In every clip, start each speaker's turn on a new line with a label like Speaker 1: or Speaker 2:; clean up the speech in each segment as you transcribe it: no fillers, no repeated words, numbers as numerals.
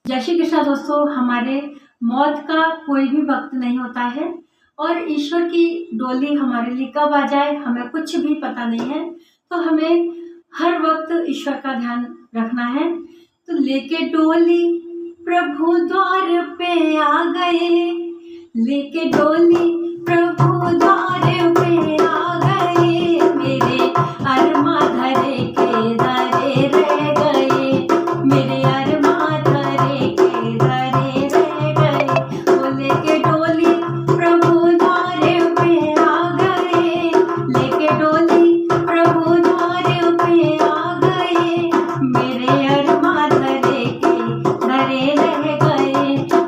Speaker 1: जय श्री कृष्णा दोस्तों। हमारे मौत का कोई भी वक्त नहीं होता है और ईश्वर की डोली हमारे लिए कब आ जाए हमें कुछ भी पता नहीं है। तो हमें हर वक्त ईश्वर का ध्यान रखना है। तो लेके डोली प्रभु द्वार पे आ गए, लेके डोली प्रभु द्वार पे आ गए, मेरे अरमा धरे के धरे रह गए, मेरे अरमा धरे के धरे रह गए। वो लेके डोली प्रभु द्वार पे आ गए, लेके डोली प्रभु द्वार पे आ गए, मेरे अरमा धरे के धरे रह गए,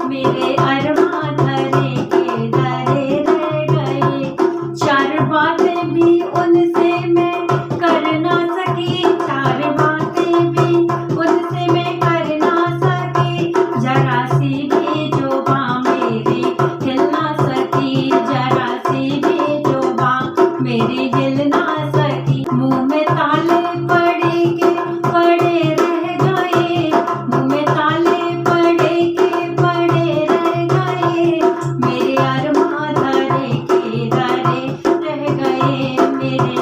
Speaker 1: मेरे अरमा धरे के धरे रह गए। चार बातें भी उनसे मैं कर ना सकी, चार बातें भी उनसे मैं कर ना सकी, जरा सी भी जो बाँ मेरी हिल ना सकी, जरा सी भी जो बाँ मेरी हिल ना सकी। मुँह में ताले पड़े के पड़े रह गए, मुँह में ताले पड़े के पड़े रह गए, मेरे अरमा धरे के धरे रह गए, मेरे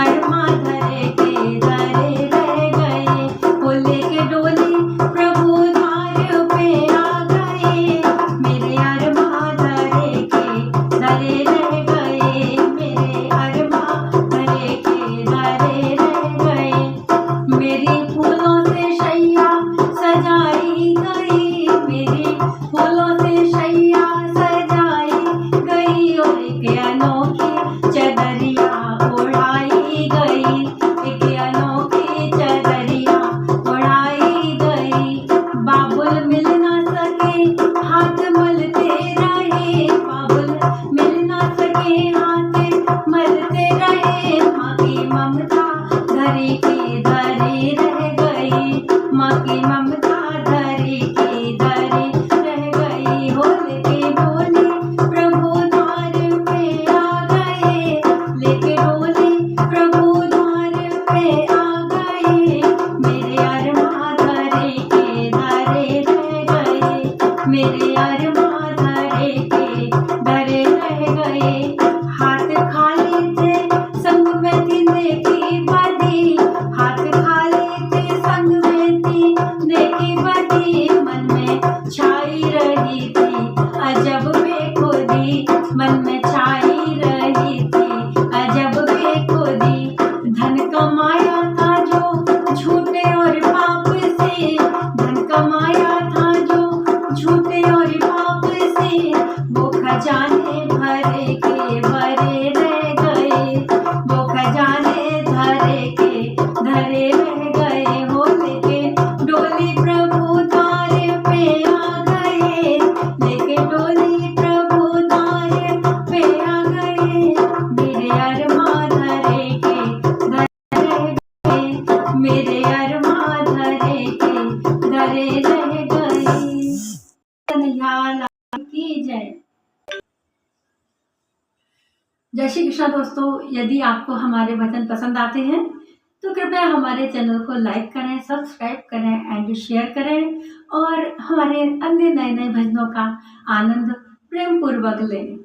Speaker 1: अरमा धरे के धरे रह गए। वो लेके डोली प्रभु द्वार पे आ गए, मेरे अरमा धरे के धरे रह गए, मेरे अरमा धरे के धरे रह गए। मेरी फूलों से शैया सजाई गई, मेरी फूलों से शैया सजाई गई, और एक अनोखी चदरिया ओढ़ाई गई, एक अनोखी चदरिया ओढ़ाई गई। बाबुल मिल ना सके हाथ मलते रहे, बाबुल मिल ना सके हाथ मलते रहे, माँ की ममता धरे के धरे रह गई, माँ की ममता धरे के धरे रह गई। हो लेके डोली प्रभु द्वार पे आ गए, लेके डोली प्रभु द्वार पे आ गए, मेरे अरमा धरे के धरे रह गए, मेरे अरमा धरे के धरे रह गए। हाथ खाली थे संग में थी नेकी बदी, हाथ खाली थे संग में थी नेकी बदी, मन में छाई रही थी अजब बेखुदी, मन में छाई रही थी अजब बेखुदी। धन कमाया था जो झूठे और पाप से, धन कमाया था जो झूठे और पाप से, वो खजाने भरे के भरे रह गए, वो खजाने धरे के धरे रह गए। हो लेके डोली प्रभु द्वार पे आ गए, लेके डोली प्रभु द्वार पे आ गए, मेरे अरमा धरे के धरे गए, मेरे अरमा धरे के धरे रह गए। कन्हैया लाल की जय। जय श्री कृष्णा दोस्तों। यदि आपको हमारे भजन पसंद आते हैं तो कृपया हमारे चैनल को लाइक करें, सब्सक्राइब करें एंड शेयर करें और हमारे अन्य नए नए भजनों का आनंद प्रेम पूर्वक लें।